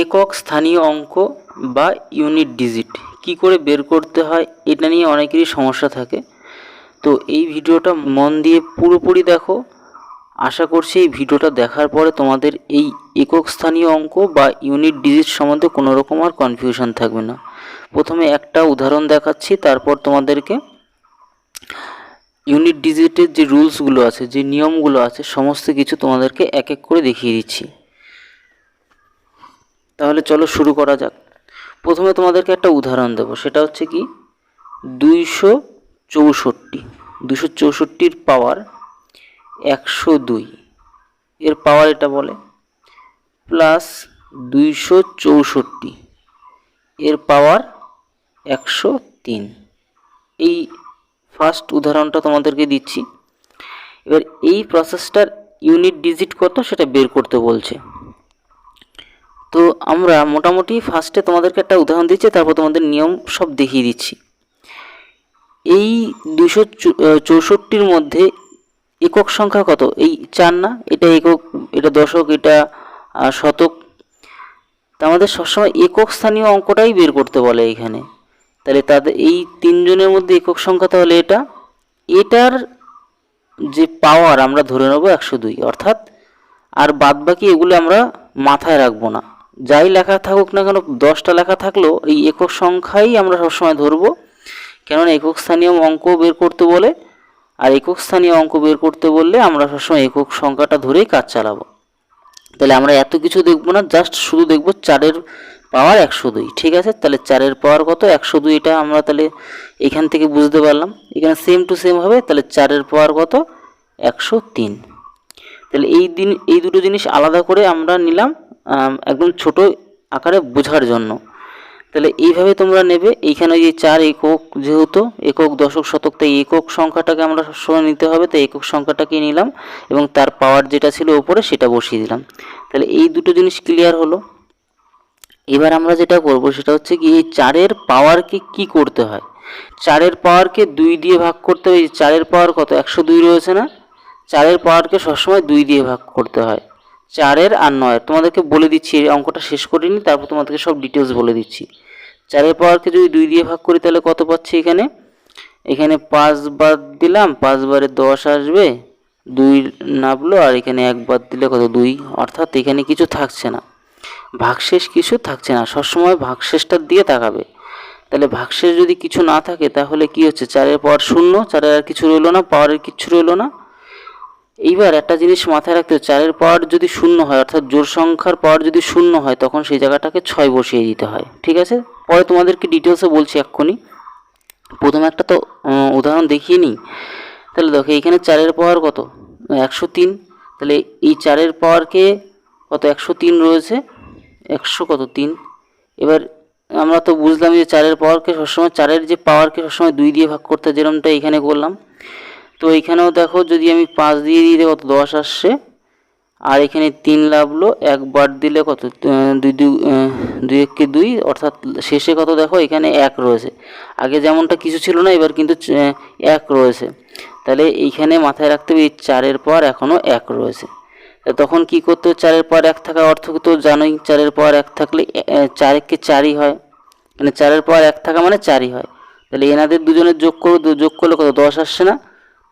একক স্থানীয় অঙ্ক বা ইউনিট ডিজিট কি করে বের করতে হয় এটা নিয়ে অনেকেরই সমস্যা থাকে। তো এই ভিডিওটা মন দিয়ে পুরোপুরি দেখো। আশা করছি এই ভিডিওটা দেখার পরে তোমাদের এই একক স্থানীয় অঙ্ক বা ইউনিট ডিজিট সম্বন্ধে কোনো রকম আর কনফিউশন থাকবে না। প্রথমে একটা উদাহরণ দেখাচ্ছি, তারপর তোমাদেরকে ইউনিট ডিজিটের যে রুলসগুলো আছে, যে নিয়মগুলো আছে, সমস্ত কিছু তোমাদেরকে এক এক করে দেখিয়ে দিচ্ছি। তাহলে চলো শুরু করা যাক। প্রথমে তোমাদেরকে একটা উদাহরণ দেব, সেটা হচ্ছে কি 264 পাওয়ার 102 এর পাওয়ার এটা বলে, প্লাস 264 এর পাওয়ার 103। এই ফার্স্ট উদাহরণটা তোমাদেরকে দিচ্ছি। এবার এই প্রসেসটার ইউনিট ডিজিট কত সেটা বের করতে বলছে। তো আমরা মোটামুটি ফার্স্টে তোমাদেরকে একটা উদাহরণ দিচ্ছি, তারপর তোমাদের নিয়ম সব দেখিয়ে দিচ্ছি। এই 264 মধ্যে একক সংখ্যা কত? এই 4 না? এটা একক, এটা দশক, এটা শতক। তা আমাদের সবসময় একক স্থানীয় অঙ্কটাই বের করতে বলে এখানে। তাহলে তাদের এই তিনজনের মধ্যে একক সংখ্যা তাহলে এটার যে পাওয়ার আমরা ধরে নেব 102, অর্থাৎ আর বাদ বাকি এগুলো আমরা মাথায় রাখবো না। যাই লেখা থাকুক না কেন, 10টা লেখা থাকলেও এই একক সংখ্যাই আমরা সবসময় ধরবো, কেননা একক স্থানীয় অঙ্ক বের করতে বলে। আর একক স্থানীয় অঙ্ক বের করতে বললে আমরা সবসময় একক সংখ্যাটা ধরেই কাজ চালাবো। তাহলে আমরা এত কিছু দেখবো না, জাস্ট শুধু দেখবো 4-এর পাওয়ার 102। ঠিক আছে, তাহলে 4-এর পাওয়ার কত? 102। এটা আমরা তাহলে এখান থেকে বুঝতে পারলাম। এখানে সেম টু সেম হবে, তাহলে 4-এর পাওয়ার কত? 103। তাহলে এই দুটো জিনিস আলাদা করে আমরা নিলাম একদম ছোট আকারে বোঝার জন্য। তাহলে এইভাবে তোমরা নেবে। এইখানে যে 4 একক, যেহেতু একক, দশক, শতক, তাই একক সংখ্যাটাকে আমরা সবসময় নিতে হবে, তাই একক সংখ্যাটাকে নিলাম এবং তার পাওয়ার যেটা ছিল ওপরে সেটা বসিয়ে দিলাম। তাহলে এই দুটো জিনিস ক্লিয়ার হলো। এবার আমরা যেটা করব সেটা হচ্ছে কি, এই 4-এর পাওয়ারকে কি করতে হয়? 4-এর পাওয়ারকে 2 দিয়ে ভাগ করতে হবে। 4-এর পাওয়ার কত? 102 রয়েছে না? 4-এর পাওয়ারকে সবসময় 2 দিয়ে ভাগ করতে হয়। 4-এর আর 9-এর তোমাদেরকে বলে দিচ্ছি, এই অঙ্কটা শেষ করিনি, তারপর তোমাদেরকে সব ডিটেলস বলে দিচ্ছি। 4-এর পাওয়ারকে যদি 2 দিয়ে ভাগ করি তাহলে কত পাচ্ছি? এখানে 5 বাদ দিলাম, 5 বারে 10 আসবে, 2 নামলো, আর এখানে 1 বাদ দিলে কত? 2। অর্থাৎ এখানে কিছু থাকছে না, ভাগশেষ কিছু থাকছে না। সবসময় ভাগশেষটার দিকে তাকাবে। তাহলে ভাগশেষ যদি কিছু না থাকে তাহলে কি হচ্ছে? 4-এর পাওয়ার 0, 4-এর আর কিছু রইলো না, পাওয়ারের কিছু রইলো না। এইবার একটা জিনিস মাথায় রাখতে হবে, 4-এর পাওয়ার যদি 0 হয়, অর্থাৎ জোড় সংখ্যার পাওয়ার যদি 0 হয়, তখন সেই জায়গাটাকে 6 বসিয়ে দিতে হয়। ঠিক আছে, পরে তোমাদেরকে ডিটেলসে বলছি এক্ষুনি। প্রথমে একটা তো উদাহরণ দেখিয়ে নিই। তাহলে দেখো এখানে 4-এর পাওয়ার কত? 103। তাহলে এই 4-এর পাওয়ারকে কত? 103 রয়েছে, 100 কত? 3। এবার আমরা তো বুঝলাম যে 4-এর পাওয়ারকে সবসময়, 4-এর যে পাওয়ারকে সবসময় 2 দিয়ে ভাগ করতে, যেরকমটা এখানে করলাম। তো এখানেও দেখো যদি আমি 5 দিয়ে দিই কত? 10 আসছে, আর এখানে 3 লাভলো, 1 বার দিলে কত? 2 1 2, অর্থাৎ শেষে কত? দেখো এখানে 1 রয়েছে। আগে যেমনটা কিছু ছিল না, এবার কিন্তু 1 রয়েছে। তাহলে এইখানে মাথায় রাখতে হবে এই 4-এর পাওয়ার এখনও 1 রয়েছে। তখন কি করতে হবে? 4-এর পাওয়ার 1 থাকার অর্থ তো জানোই, 4-এর পাওয়ার 1 থাকলে 4 কে 4ই হয়, মানে 4-এর পাওয়ার 1 থাকা মানে 4ই হয়। তাহলে এনাদের দুজনের যোগ করলে কত? 10 আসছে না?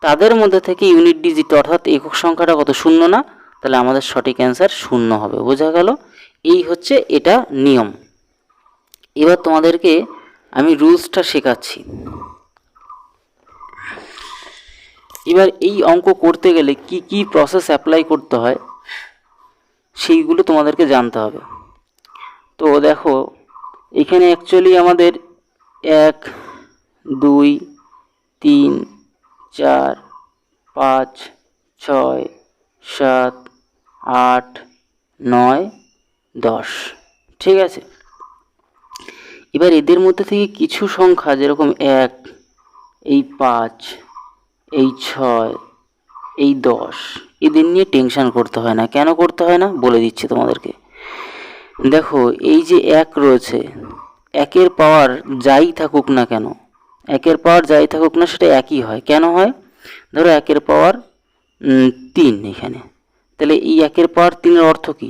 তাদের মধ্যে থেকে ইউনিট ডিজিট অর্থাৎ একক সংখ্যাটা কত? 0 না? তাহলে আমাদের সঠিক অ্যান্সার 0 হবে। বোঝা গেল? এই হচ্ছে এটা নিয়ম। এবার তোমাদেরকে আমি রুলসটা শেখাচ্ছি। এবার এই অঙ্ক করতে গেলে কি কি প্রসেস অ্যাপ্লাই করতে হয় সেইগুলো তোমাদেরকে জানতে হবে। তো দেখো এখানে অ্যাকচুয়ালি আমাদের 1 2 3 4 5 6 7 8 9 10, ঠিক আছে। এবার এদের মধ্যে থেকে কিছু সংখ্যা, যেরকম 1, এই 5, এই 6, এই 10, এদের নিয়ে টেনশন করতে হয় না। কেন করতে হয় না বলে দিচ্ছি তোমাদেরকে। দেখো এই যে 1 রয়েছে, 1-এর পাওয়ার যাই থাকুক না কেন, 1-এর পাওয়ার যাই থাকুক না সেটা একই হয়। কেন হয়? ধরো 1-এর পাওয়ার 3 এখানে, তাহলে এই 1-এর পাওয়ার 3-এর অর্থ কী?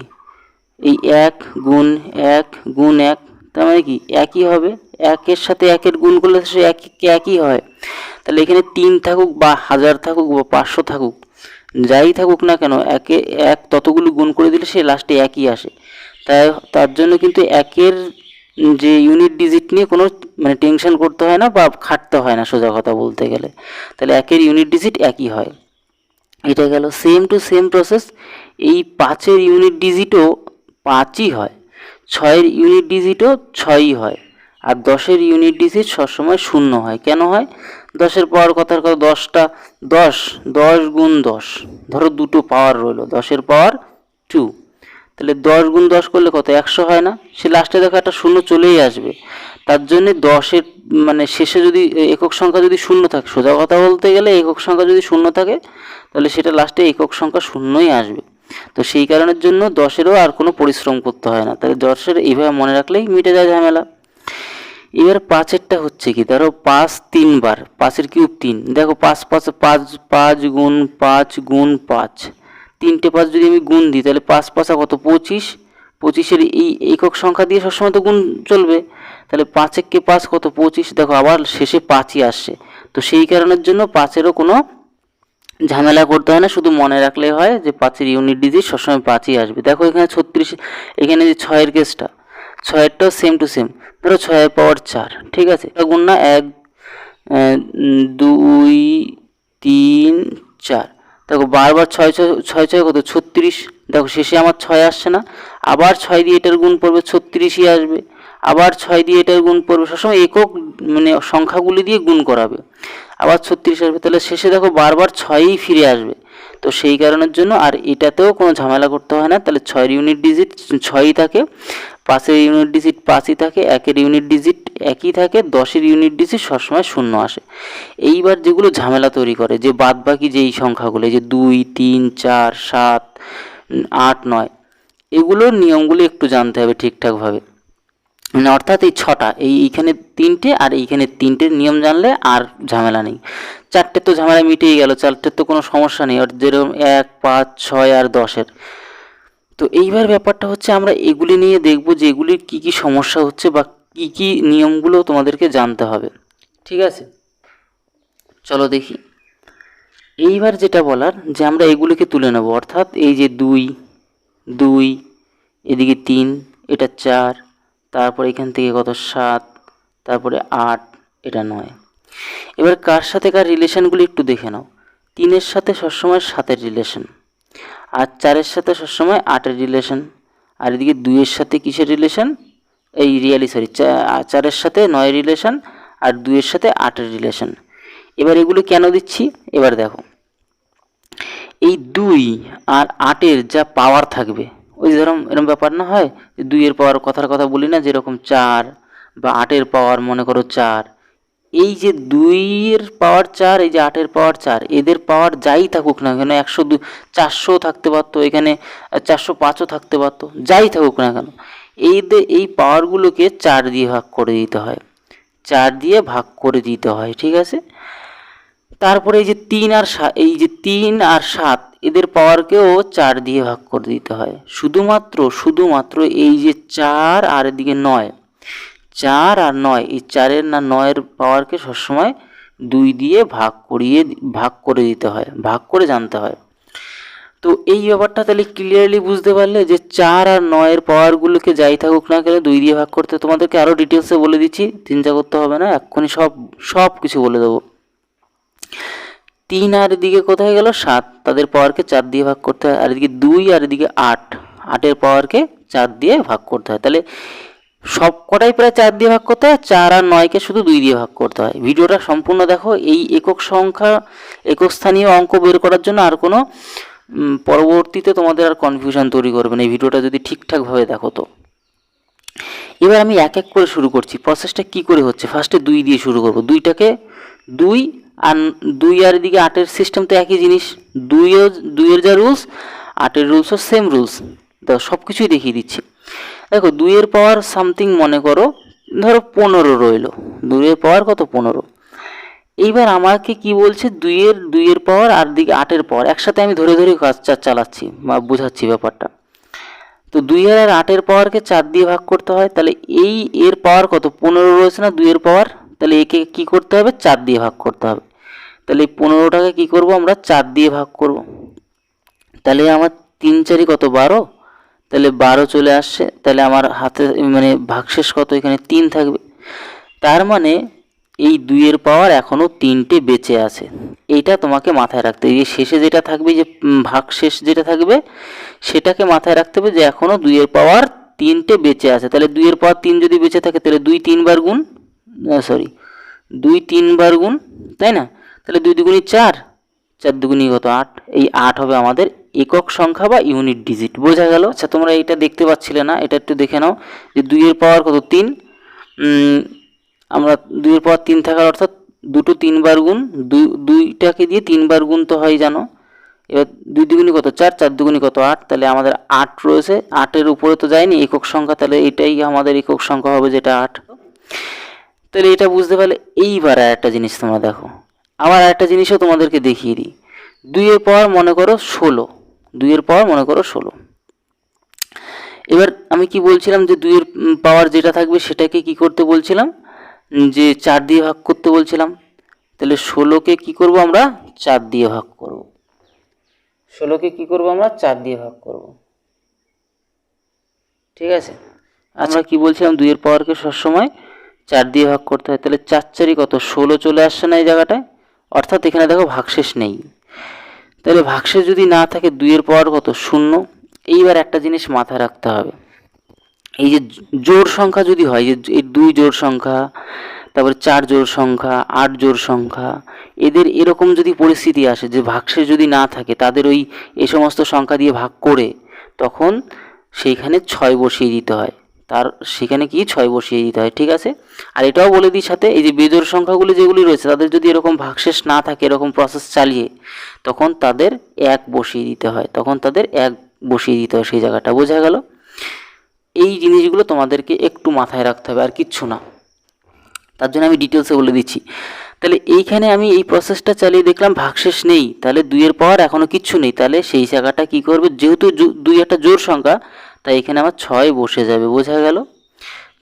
এই 1 গুণ 1 গুণ 1, তার মানে কি একই হবে, 1-এর সাথে 1-এর গুণ করলে সে একই হয়। তাহলে এখানে 3 থাকুক বা 1000 থাকুক বা 500 থাকুক, যাই থাকুক না কেন, 1 ততগুলো গুণ করে দিলে সে লাস্টে একই আসে। তার জন্য কিন্তু 1-এর যে ইউনিট ডিজিট নিয়ে কোনো মানে টেনশন করতে হয় না বা খাটতে হয় না সোজা কথা বলতে গেলে। তাহলে 1-এর ইউনিট ডিজিট একই হয়। এটা গেল সেম টু সেম প্রসেস। এই 5-এর ইউনিট ডিজিটও 5ই হয়, 6-এর ইউনিট ডিজিটও 6ই হয়, আর 10-এর ইউনিট ডিজিট সবসময় 0 হয়। কেন হয়? 10-এর পাওয়ার কথার কথা 10 গুণ 10, ধরো দুটো পাওয়ার রইলো, 10-এর পাওয়ার 2, তাহলে 10 গুণ 10 করলে কত 100 হয় না? সে লাস্টে দেখো একটা 0 চলেই আসবে। তার জন্যে 10-এর মানে শেষে যদি একক সংখ্যা যদি 0 থাকে, সোজা কথা বলতে গেলে একক সংখ্যা যদি 0 থাকে তাহলে সেটা লাস্টে একক সংখ্যা 0ই আসবে। তো সেই কারণের জন্য 10-এরও আর কোনো পরিশ্রম করতে হয় না, তাহলে 10-এর এইভাবে মনে রাখলেই মিটে যায় ঝামেলা। এবার 5-এরটা হচ্ছে কি, ধরো 5 3 বার, 5-এর কিউব 3, দেখো 5 5 5 5 গুণ 5 গুণ 5, 3টে 5 যদি আমি গুণ দিই তাহলে 5 5 কত 25, 25-এর এই একক সংখ্যা দিয়ে সবসময় তো গুণ চলবে, তাহলে 5-একে 5 কত 25, দেখো আবার শেষে 5ই আসছে। তো সেই কারণের জন্য 5-এরও কোনো ঝামেলা করতে হয় না, শুধু মনে রাখলেই হয় যে 5-এর ইউনিট ডিজিট সবসময় 5ই আসবে। দেখো এখানে 36, এখানে যে 6-এর কেসটা, 6-এরটাও সেম টু সেম, ধরো 6-এর পাওয়ার 4, ঠিক আছে, গুণ না 1 2 3 4, দেখো বারবার 6 6 6 কত 36, দেখো শেষে আমার 6 আসছে না, আবার 6 দিয়ে এটার গুণ পড়বে 36ই আসবে, আবার 6 দিয়ে এটার গুণ পড়বে, সবসময় একক মানে সংখ্যাগুলি দিয়ে গুণ করাবে, আবার 36 আসবে, তাহলে শেষে দেখো বারবার 6ই ফিরে আসবে। তো সেই কারণের জন্য আর এটাতেও কোনো ঝামেলা করতে হয় না, তাহলে 6-এর ইউনিট ডিজিট 6ই থাকে, 5-এর ইউনিট ডিজিট 5ই থাকে, 1-এর ইউনিট ডিজিট একই থাকে, 10-এর ইউনিট ডিজিট সবসময় 0 আসে। এইবার যেগুলো ঝামেলা তৈরি করে, যে বাদবাকি যেই সংখ্যাগুলো, যে 2 3 4 7 8 9, এগুলোর নিয়মগুলো একটু জানতে হবে ঠিকঠাকভাবে, মানে অর্থাৎ এই 6টা, এইখানে 3টে আর এইখানে 3টের নিয়ম জানলে আর ঝামেলা নেই। 4টে তো ঝামেলা মিটেই গেল, 4টের তো কোনো সমস্যা নেই, আর যেরকম 1 5 6 আর 10-এর। তো এইবার ব্যাপারটা হচ্ছে আমরা এগুলি নিয়ে দেখব যে এগুলির কী কী সমস্যা হচ্ছে বা কী কী নিয়মগুলো তোমাদেরকে জানতে হবে, ঠিক আছে? চলো দেখি। এইবার যেটা বলার যে আমরা এগুলিকে তুলে নেব, অর্থাৎ এই যে 2 2, এদিকে 3, এটা 4, তারপর এখান থেকে কত 7, তারপরে 8, এটা 9। এবার কার সাথে কার রিলেশনগুলি একটু দেখে নাও। 3-এর সাথে সবসময় 7-এর রিলেশন, আর 4-এর সাথে সবসময় 8-এর রিলেশন, আর এদিকে 2-এর সাথে কিসের রিলেশন, এই রিয়ালি সরি 4-এর সাথে 9-এর রিলেশন, আর 2-এর সাথে 8-এর রিলেশন। এবার এগুলো কেন দিচ্ছি এবার দেখো, এই 2 আর 8-এর যা পাওয়ার থাকবে, ওই ধরো এরকম ব্যাপার না হয় যে 2-এর পাওয়ার কথার কথা বলি না, যেরকম 4, বা 8-এর পাওয়ার মনে করো 4, এই যে 2-এর পাওয়ার 4, এই যে 8-এর পাওয়ার 4, এদের পাওয়ার যাই থাকুক না কেন, 102 400 থাকতে পারতো, এখানে 405ও থাকতে পারতো, যাই থাকুক না কেন, এই পাওয়ারগুলোকে 4 দিয়ে ভাগ করে দিতে হয়, 4 দিয়ে ভাগ করে দিতে হয়, ঠিক আছে? তারপরে এই যে 3 আর 7, এই যে 3 আর 7 এদের পাওয়ারকেও 4 দিয়ে ভাগ করে দিতে হয়। শুধুমাত্র এই যে 4 আর এদিকে 9, 4 আর 9, এই 4-এর না 9-এর পাওয়ারকে সবসময় 2 দিয়ে ভাগ করে দিতে হয়, ভাগ করে জানতে হয়। তো এই ব্যাপারটা তাহলে ক্লিয়ারলি বুঝতে পারলে যে 4 আর 9-এর পাওয়ারগুলোকে যাই থাকুক না কেন 2 দিয়ে ভাগ করতে। তোমাদেরকে আরও ডিটেলসে বলে দিচ্ছি, চিন্তা করতে হবে না, এক্ষুনি সব কিছু বলে দেবো। 3 আর এদিকে কোথায় গেল 7, তাদের পাওয়ারকে 4 দিয়ে ভাগ করতে হয়, আর এদিকে 2 আর এদিকে 8, 8-এর পাওয়ারকে 4 দিয়ে ভাগ করতে হয়। তাহলে সব কটাই প্রায় 4 দিয়ে ভাগ করতে হয়, 4 আর 9কে শুধু 2 দিয়ে ভাগ করতে হয়। ভিডিওটা সম্পূর্ণ দেখো, এই একক স্থানীয় অঙ্ক বের করার জন্য আর কোনো পরবর্তীতে তোমাদের আর কনফিউশন তৈরি করবে না, এই ভিডিওটা যদি ঠিকঠাকভাবে দেখো। তো এবার আমি এক এক করে শুরু করছি। প্রসেসটা কি করে হচ্ছে, ফার্স্টে 2 দিয়ে শুরু করব, 2টাকে 2 আর 2 আর এদিকে 8-এর সিস্টেম তো একই জিনিস, 2-এর যা রুলস 8-এর রুলসও সেম রুলস। দেখো সব কিছুই দেখিয়ে দিচ্ছি। দেখো 2-এর পাওয়ার সামথিং মনে করো ধরো 15 রইলো, 2-এর পাওয়ার কত 15। এইবার আমাকে কি বলছে, 2-এর পাওয়ার আর দিকে 8-এর পাওয়ার একসাথে আমি ধরে কাজ চালাচ্ছি বা বোঝাচ্ছি ব্যাপারটা। তো 2 আর 8-এর পাওয়ারকে 4 দিয়ে ভাগ করতে হয়, তাহলে এই এর পাওয়ার কত 15 রয়েছে না 2 এর পাওয়ার, তাহলে একে কি করতে হবে 4 দিয়ে ভাগ করতে হবে। তাহলে এই 15টাকে কি করব আমরা 4 দিয়ে ভাগ করব, তাহলে আমার 3 4 কত 12, তাহলে 12 চলে আসছে। তাহলে আমার হাতে মানে ভাগশেষ কত এখানে 3 থাকবে। তার মানে এই 2 এর পাওয়ার এখনও 3টে বেঁচে আছে, এইটা তোমাকে মাথায় রাখতে হবে। এই শেষে যেটা থাকবে যে ভাগশেষ যেটা থাকবে সেটাকে মাথায় রাখতে হবে যে এখনও 2 এর পাওয়ার 3টে বেঁচে আছে। তাহলে 2 এর পাওয়ার 3 যদি বেঁচে থাকে তাহলে 2 3 বার গুণ, 2 3 বার গুণ, তাই না? তাহলে 2 দুগুণী 4, 4 দুগুণী কত 8, এই 8 হবে আমাদের একক সংখ্যা বা ইউনিট ডিজিট। বোঝা গেল? আচ্ছা, তোমরা এইটা দেখতে পাচ্ছিলে না, এটা একটু দেখে নাও যে 2 এর পাওয়ার কত 3, আমরা 2 এর পাওয়ার 3 থাকার অর্থাৎ দুটো 3 বার গুণ, 2টাকে দিয়ে 3 বার গুণ তো হয় জানো। এবার 2 দুগুণী কত 4, 4 দুগুণী কত 8, তাহলে আমাদের 8 রয়েছে, 8-এর উপরে তো যায়নি একক সংখ্যা, তাহলে এটাই আমাদের একক সংখ্যা হবে যেটা 8। তাহলে এটা বুঝতে পারলে। এইবার আর একটা জিনিস তোমরা দেখো, আবার একটা জিনিসও তোমাদেরকে দেখিয়ে দিই। 2 এর পাওয়ার মনে করো 16, 2 এর পাওয়ার মনে করো 16। এবার আমি কি বলছিলাম যে 2 এর পাওয়ার যেটা থাকবে সেটাকে কি করতে বলছিলাম, যে 4 দিয়ে ভাগ করতে বলছিলাম। তাহলে 16কে কি করব আমরা 4 দিয়ে ভাগ করব, 16কে কি করব আমরা 4 দিয়ে ভাগ করব, ঠিক আছে? আমরা কি বলছিলাম 2 এর পাওয়ারকে সবসময় 4 দিয়ে ভাগ করতে হয়। তাহলে 4 4 কত 16 চলে আসছে না এই জায়গাটায়, অর্থাৎ এখানে দেখো ভাগশেষ নেই। তাহলে ভাগশেষ যদি না থাকে 2 এর পাওয়ার কত 0। এইবার একটা জিনিস মাথায় রাখতে হবে, এই যে জোড় সংখ্যা যদি হয়, যে এই 2 জোড় সংখ্যা, তারপরে 4 জোড় সংখ্যা, 8 জোড় সংখ্যা, এদের এরকম যদি পরিস্থিতি আসে যে ভাগশেষ যদি না থাকে, তাদের এই সমস্ত সংখ্যা দিয়ে ভাগ করে তখন সেইখানে 6 বসিয়ে দিতে হয়, তার সেখানে কি 6 বসিয়ে দিতে হয়, ঠিক আছে? আর এটাও বলে দিই সাথে, এই যে বেজোড় সংখ্যাগুলি যেগুলি রয়েছে তাদের যদি এরকম ভাগশেষ না থাকে এরকম প্রসেস চালিয়ে, তখন তাদের 1 বসিয়ে দিতে হয়, তখন তাদের 1 বসিয়ে দিতে হয় সেই জায়গাটা। বোঝা গেল? এই জিনিসগুলো তোমাদেরকে একটু মাথায় রাখতে হবে, আর কিচ্ছু না, তার জন্য আমি ডিটেলসে বলে দিচ্ছি। তাহলে এইখানে আমি এই প্রসেসটা চালিয়ে দেখলাম ভাগশেষ নেই, তাহলে 2 এর পাওয়ার এখনও কিচ্ছু নেই, তাহলে সেই জায়গাটা কি করবে, যেহেতু 2 একটা জোড় সংখ্যা তাই এখানে আমার 6 বসে যাবে। বোঝা গেল?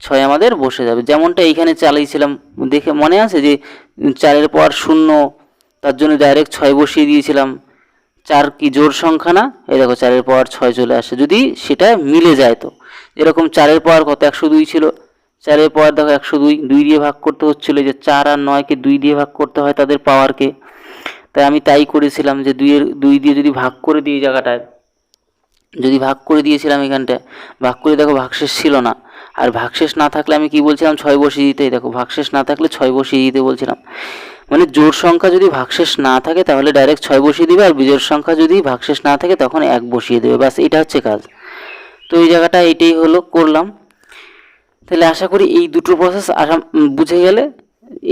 6 আমাদের বসে যাবে, যেমনটা এইখানে চালিয়েছিলাম, দেখে মনে আছে যে 4 এর পাওয়ার 0, তার জন্য ডাইরেক্ট 6 বসিয়ে দিয়েছিলাম। 4 কি জোড় সংখ্যা না? এই দেখো 4 এর পাওয়ার 6 চলে আসে, যদি সেটা মিলে যায় তো। এরকম 4 এর পাওয়ার কত 102 ছিল, 4 এর পাওয়ার দেখো 102, 2 দিয়ে ভাগ করতে হচ্ছিল, যে 4 আর 9কে 2 দিয়ে ভাগ করতে হয় তাদের পাওয়ারকে, তাই আমি তাই করেছিলাম যে 2 দিয়ে যদি ভাগ করে দিই জায়গাটায়, যদি ভাগ করে দিয়েছিলাম এখানটায়, ভাগ করে দেখো ভাগশেষ ছিল না, আর ভাগশেষ না থাকলে আমি কি বলছিলাম 6 বসিয়ে দিতে, দেখো ভাগশেষ না থাকলে 6 বসিয়ে দিতে বলছিলাম। মানে জোড় সংখ্যা যদি ভাগশেষ না থাকে তাহলে ডাইরেক্ট 6 বসিয়ে দিবে, আর বিজোড় সংখ্যা যদি ভাগশেষ না থাকে তখন 1 বসিয়ে দেবে, ব্যাস এটা হচ্ছে কাজ। তো এই জায়গাটা এটাই হলো করলাম। তাহলে আশা করি এই দুটো প্রসেস বুঝে গেলে।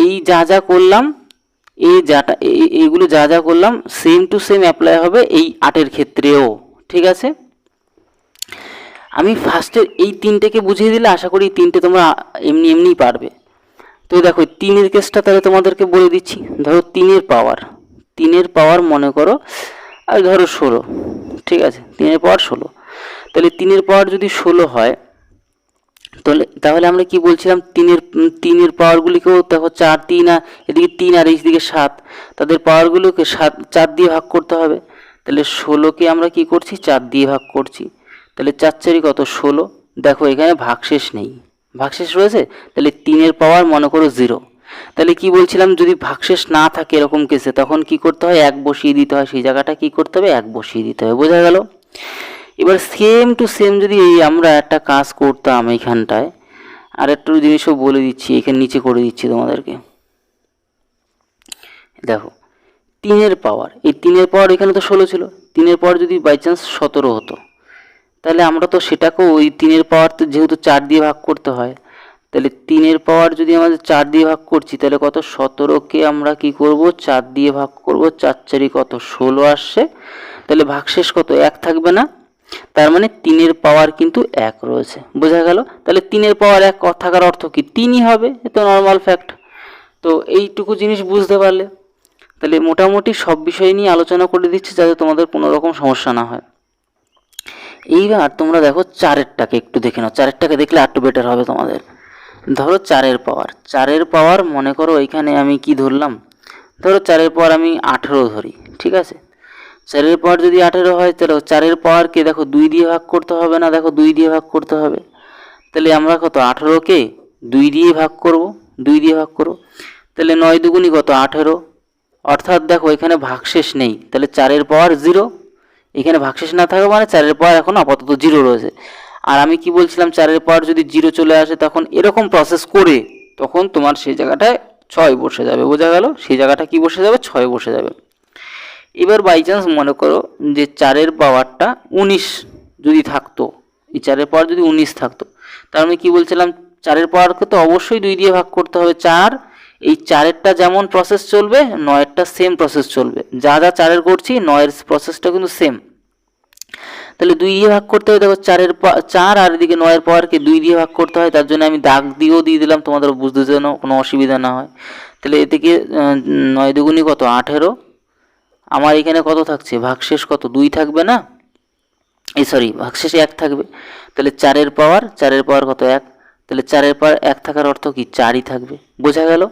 এই যা যা করলাম, এইগুলো যা যা করলাম সেম টু সেম অ্যাপ্লাই হবে এই 8-এর ক্ষেত্রেও, ঠিক আছে? আমি ফার্স্টে এই 3টেকে বুঝিয়ে দিলে আশা করি এই 3টে তোমরা এমনিই পারবে। তো দেখো 3-এর কেসটা তাহলে তোমাদেরকে বলে দিচ্ছি। ধরো 3-এর পাওয়ার মনে করো আর ধরো 16, ঠিক আছে? 3-এর পাওয়ার 16, তাহলে 3-এর পাওয়ার যদি 16 হয় তাহলে আমরা কি বলছিলাম, 3-এর পাওয়ারগুলিকেও দেখো 4 3 আর এদিকে 3 আর এইদিকে 7, তাদের পাওয়ারগুলোকে 4 দিয়ে ভাগ করতে হবে। তাহলে 16কে আমরা কি করছি 4 দিয়ে ভাগ করছি, তাহলে 4 4 কত 16। দেখো এখানে ভাগশেষ নেই, ভাগশেষ রয়েছে, তাহলে 3-এর পাওয়ার মনে করো 0। তাহলে কি বলছিলাম, যদি ভাগশেষ না থাকে এরকম কেসে তখন কি করতে হয় 1 বসিয়ে দিতে হয়, সেই জায়গাটা কি করতে হবে 1 বসিয়ে দিতে হবে। বোঝা গেল? এবার সেম টু সেম যদি আমরা একটা কাজ করতাম এইখানটায়, আর একটু জিনিসও বলে দিচ্ছি, এখানে নিচে করে দিচ্ছি তোমাদেরকে। দেখো 3-এর পাওয়ার, এই 3-এর পাওয়ার এখানে তো 16 ছিল, 3-এর পাওয়ার যদি বাই চান্স 17 হতো, তাহলে আমরা তো সেটাকেও ওই 3-এর পাওয়ার তো যেহেতু 4 দিয়ে ভাগ করতে হয়, তাহলে 3-এর পাওয়ার যদি আমাদের 4 দিয়ে ভাগ করছি, তাহলে কত 17কে আমরা কি করব 4 দিয়ে ভাগ করব, 4 4 কত 16 আসছে, তাহলে ভাগশেষ কত 1 থাকবে না, তার মানে 3-এর পাওয়ার কিন্তু 1 রয়েছে। বোঝা গেল? তাহলে 3-এর পাওয়ার 1 থাকার অর্থ কি 3ই হবে, এ তো নর্মাল ফ্যাক্ট। তো এইটুকু জিনিস বুঝতে পারলে, তাহলে মোটামুটি সব বিষয় নিয়ে আলোচনা করে দিচ্ছি যাতে তোমাদের কোনো রকম সমস্যা না হয়। এইবার তোমরা দেখো চারেরটাকে একটু দেখে নাও, চারেরটাকে দেখলে একটু বেটার হবে তোমাদের। ধরো চারের পাওয়ার মনে করো এখানে আমি কি ধরলাম, ধরো চারের পাওয়ার আমি 18 ধরি, ঠিক আছে। চারের পাওয়ার যদি 18 হয় তাহলে চারের পাওয়ারকে দেখো 2 দিয়ে ভাগ করতে হবে না, দেখো 2 দিয়ে ভাগ করতে হবে। তাহলে আমরা কত 18কে 2 দিয়ে ভাগ করব, 2 দিয়ে ভাগ করব, তাহলে 9 দুগুণী কত 18। অর্থাৎ দেখো এখানে ভাগশেষ নেই, তাহলে চারের পাওয়ার 0, এখানে ভাগশেষ না থাকা মানে চারের পাওয়ার এখন আপাতত 0 রয়েছে। আর আমি কি বলছিলাম, চারের পাওয়ার যদি 0 চলে আসে তখন এরকম প্রসেস করে তখন তোমার সেই জায়গাটায় 6 বসে যাবে, বোঝা গেল? সেই জায়গাটা কি বসে যাবে, 6 বসে যাবে। এবার বাই চান্স মনে করো যে চারের পাওয়ারটা 19 যদি থাকতো, এই চারের পাওয়ার যদি 19 থাকতো, তার মানে কি বলছিলাম, চারের পাওয়ারকে তো অবশ্যই 2 দিয়ে ভাগ করতে হবে। এই চারেরটা যেমন প্রসেস চলবে, 9এরটা সেম প্রসেস চলবে। যা যা চারের করছি 9এর প্রসেসটা কিন্তু সেম। তাহলে 2 দিয়ে ভাগ করতে হয়, দেখো 4 আর এদিকে 9এর পাওয়ারকে 2 দিয়ে ভাগ করতে হয়, তার জন্য আমি দাগ দিয়েও দিয়ে দিলাম তোমাদের বুঝতে যেন কোনো অসুবিধা না হয়। তাহলে এদিকে 9 দুগুণী কত 18, আমার এখানে কত থাকছে, ভাগশেষ কত 2 থাকবে না, ভাগশেষে 1 থাকবে। তাহলে চারের পাওয়ার কত 1, তাহলে চারের পাওয়ার 1 থাকার অর্থ কি 4ই থাকবে, বোঝা গেল?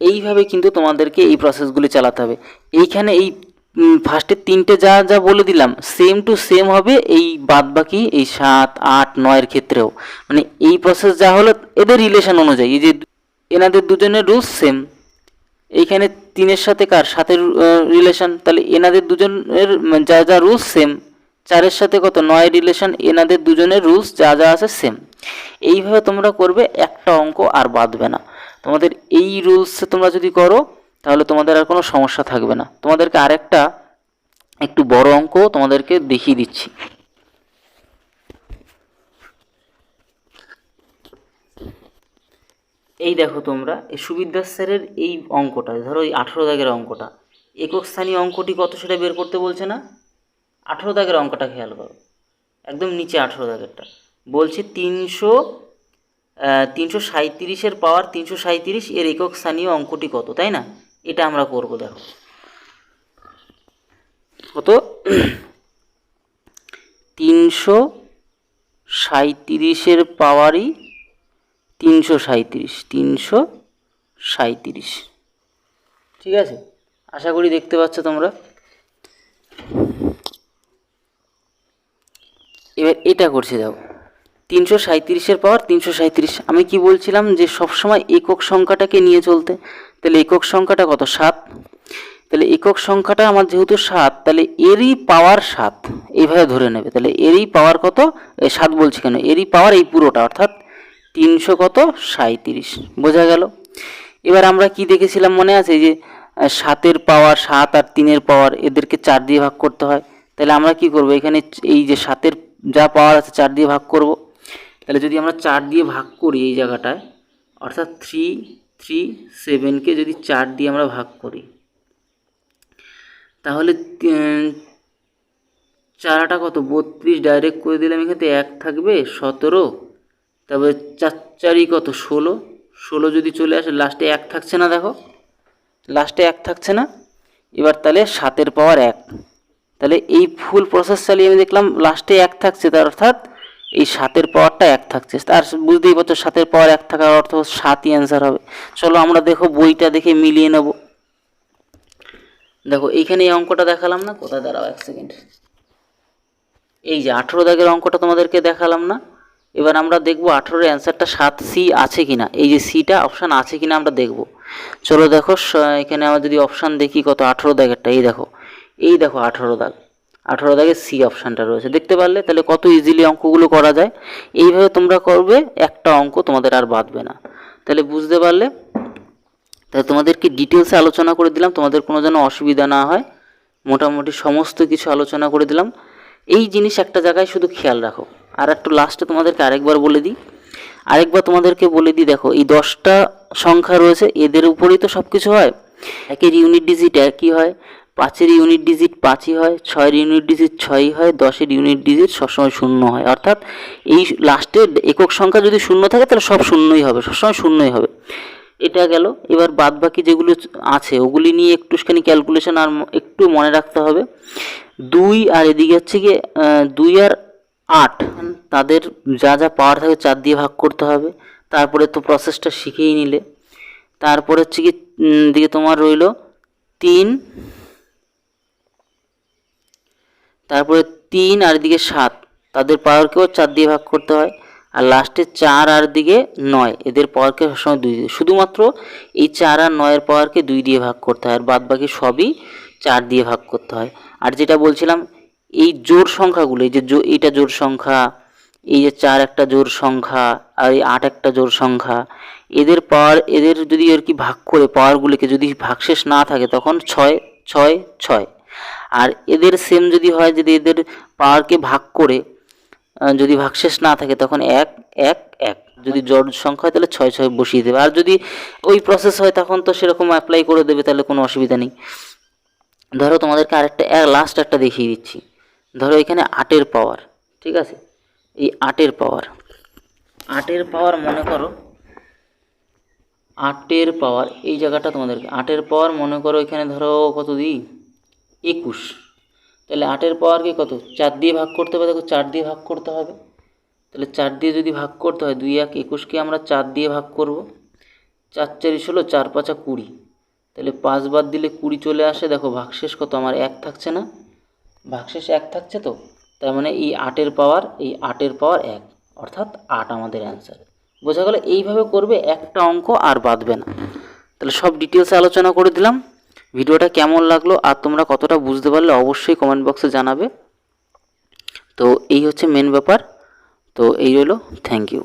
এইভাবে কিন্তু তোমাদেরকে এই প্রসেসগুলি চালাতে হবে। এইখানে এই ফার্স্টের 3টে যা যা বলে দিলাম সেম টু সেম হবে এই বাদবাকি এই 7, 8, 9-এর ক্ষেত্রেও। মানে এই প্রসেস যা হলো এদের রিলেশন অনুযায়ী, এই যে এনাদের দুজনের রুলস সেম। এইখানে 3-এর সাথে কার 7-এর রিলেশন, তাহলে এনাদের দুজনের যা যা রুলস সেম। 4-এর সাথে কত 9-এর রিলেশন, এনাদের দুজনের রুলস যা যা আছে সেম। এইভাবে তোমরা করবে, একটা অঙ্ক আর বাদবে না। তোমাদের এই রুলসে তোমরা যদি করো তাহলে তোমাদের আর কোনো সমস্যা থাকবে না। তোমাদেরকে আরেকটা একটু বড় অঙ্ক তোমাদেরকে দেখিয়ে দিচ্ছি। এই দেখো তোমরা এই সুবিদ্যাস স্যারের এই অঙ্কটা, ধরো এই 18 দাগের অঙ্কটা, একক স্থানীয় অঙ্কটি কত সেটা বের করতে বলছে না। 18 দাগের অঙ্কটা খেয়াল করো, একদম নিচে 18 দাগেরটা বলছে 337-এর পাওয়ার 337 এর একক স্থানীয় অঙ্কটি কত, তাই না? এটা আমরা করব। দেখো কত, 337-এর পাওয়ারই 337, ঠিক আছে? আশা করি দেখতে পাচ্ছ তোমরা। এবার এটা করছে, দেখো 337-এর পাওয়ার 337। আমি কি বলছিলাম যে সবসময় একক সংখ্যাটাকে নিয়ে চলতে। তাহলে একক সংখ্যাটা কত 7, তাহলে একক সংখ্যাটা আমার যেহেতু 7, তাহলে এরই পাওয়ার 7 এইভাবে ধরে নেবে। তাহলে এরই পাওয়ার কত 7 বলছি কেন, এরই পাওয়ার এই পুরোটা, অর্থাৎ 337, বোঝা গেল? এবার আমরা কি দেখেছিলাম মনে আছে, যে 7-এর পাওয়ার 7 আর 3-এর পাওয়ার এদেরকে 4 দিয়ে ভাগ করতে হয়। তাহলে আমরা কি করব, এখানে এই যে 7-এর যা পাওয়ার আছে 4 দিয়ে ভাগ করব। তাহলে যদি আমরা 4 দিয়ে ভাগ করি এই জায়গাটায়, অর্থাৎ 337কে যদি 4 দিয়ে আমরা ভাগ করি, তাহলে 4টা কত 32, ডাইরেক্ট করে দিলাম। এখানে 1 থাকবে 17, তারপরে 4 কত 16 যদি চলে আসে লাস্টে 1 থাকছে না, দেখো লাস্টে 1 থাকছে না। এবার তাহলে 7-এর পাওয়ার 1, তাহলে এই ফুল প্রসেস চালিয়ে আমি দেখলাম লাস্টে 1 থাকছে, তার অর্থাৎ এই 7-এর পাওয়ারটা 1 থাকছে। তার বুঝতেই পারছো 7-এর পাওয়ার 1 থাকার অর্থ 7ই অ্যান্সার হবে। চলো আমরা দেখো বইটা দেখে মিলিয়ে নেব। দেখো এইখানে এই অঙ্কটা দেখালাম না, কোথায়, দাঁড়াও 1 সেকেন্ড। এই যে 18 দাগের অঙ্কটা তোমাদেরকে দেখালাম না। এবার আমরা দেখব 18-এর অ্যান্সারটা 7C আছে কিনা, এই যে সিটা অপশান আছে কিনা আমরা দেখব। চলো দেখো এখানে আমরা যদি অপশান দেখি কত 18 দাগেরটা, এই দেখো 18 দাগ, 18 দাগে সি অপশানটা রয়েছে, দেখতে পারলে? তাহলে কত ইজিলি অঙ্কগুলো করা যায়। এইভাবে তোমরা করবে, একটা অঙ্ক তোমাদের আর বাদবে না। তাহলে বুঝতে পারলে? তাহলে তোমাদেরকে ডিটেলসে আলোচনা করে দিলাম, তোমাদের কোনো যেন অসুবিধা না হয়। মোটামুটি সমস্ত কিছু আলোচনা করে দিলাম। এই জিনিস একটা জায়গায় শুধু খেয়াল রাখো। আর একটু লাস্টে তোমাদেরকে আরেকবার বলে দিই, দেখো এই 10টা সংখ্যা রয়েছে, এদের উপরেই তো সব কিছু হয়। 1-এর ইউনিট ডিজিট 1ই হয়, 5-এর ইউনিট ডিজিট 5ই হয়, 6-এর ইউনিট ডিজিট 6ই হয়, 10-এর ইউনিট ডিজিট সবসময় 0 হয়। অর্থাৎ এই লাস্টের একক সংখ্যা যদি 0 থাকে তাহলে সব 0ই হবে, সবসময় 0ই হবে। এটা গেল। এবার বাদ বাকি যেগুলো আছে ওগুলি নিয়ে একটুখানি ক্যালকুলেশন আর একটু মনে রাখতে হবে। 2 আর এদিকে হচ্ছে গিয়ে 2 আর 8, তাদের যা যা পাওয়ার থাকে 4 দিয়ে ভাগ করতে হবে। তারপরে তো প্রসেসটা শিখেই নিলে। তারপরে হচ্ছে কি দিকে তোমার রইল 3, তারপরে 3 আর এদিকে 7, তাদের পাওয়ারকেও 4 দিয়ে ভাগ করতে হয়। আর লাস্টে 4 আর দিকে 9, এদের পাওয়ারকে সবসময় 2 দিয়ে, শুধুমাত্র এই 4 আর 9 এর পাওয়ারকে 2 দিয়ে ভাগ করতে হয়, আর বাদ বাকি সবই 4 দিয়ে ভাগ করতে হয়। আর যেটা বলছিলাম, এই জোড় সংখ্যাগুলো, এই যে এইটা জোড় সংখ্যা, এই যে 4 একটা জোড় সংখ্যা, আর এই 8 একটা জোড় সংখ্যা, এদের পাওয়ার, এদের যদি আর কি ভাগ করে পাওয়ারগুলিকে যদি ভাগশেষ না থাকে তখন 6 6 6। আর এদের সেম যদি হয়, যদি এদের পাওয়ারকে ভাগ করে যদি ভাগশেষ না থাকে তখন 1 1 1। যদি জোড় সংখ্যা হয় তাহলে 6 6 বসিয়ে দেবে। আর যদি ওই প্রসেস হয় তখন তো সেরকম অ্যাপ্লাই করে দেবে, তাহলে কোনো অসুবিধা নেই। ধরো তোমাদেরকে আরেকটা লাস্ট একটা দেখিয়ে দিচ্ছি। ধরো এখানে 8-এর পাওয়ার, ঠিক আছে, এই 8-এর পাওয়ার, 8-এর পাওয়ার মনে করো, 8-এর পাওয়ার এই জায়গাটা তোমাদেরকে 8-এর পাওয়ার মনে করো এখানে ধরো কত দিই, 21। তাহলে 8-এর পাওয়ারকে কত 4 দিয়ে ভাগ করতে হবে, দেখো 4 দিয়ে ভাগ করতে হবে। তাহলে 4 দিয়ে যদি ভাগ করতে হয়, 2 1 21কে আমরা 4 দিয়ে ভাগ করব। 4 4 16, 4 5 20। তাহলে 5 বাদ দিলে 20 চলে আসে। দেখো ভাগশেষ কত আমার 1 থাকছে না, ভাগশেষ 1 থাকছে। তো তার মানে এই 8-এর পাওয়ার, এই 8-এর পাওয়ার 1, অর্থাৎ 8 আমাদের অ্যান্সার। বোঝা গেল? এইভাবে করবে, একটা অঙ্ক আর বাদবে না। তাহলে সব ডিটেলসে আলোচনা করে দিলাম। ভিডিওটা কেমন লাগলো আর তোমরা কতটা বুঝতে পারলে অবশ্যই কমেন্ট বক্সে জানাবে। তো এই হচ্ছে মেন ব্যাপার। তো এই রইলো, থ্যাংক ইউ।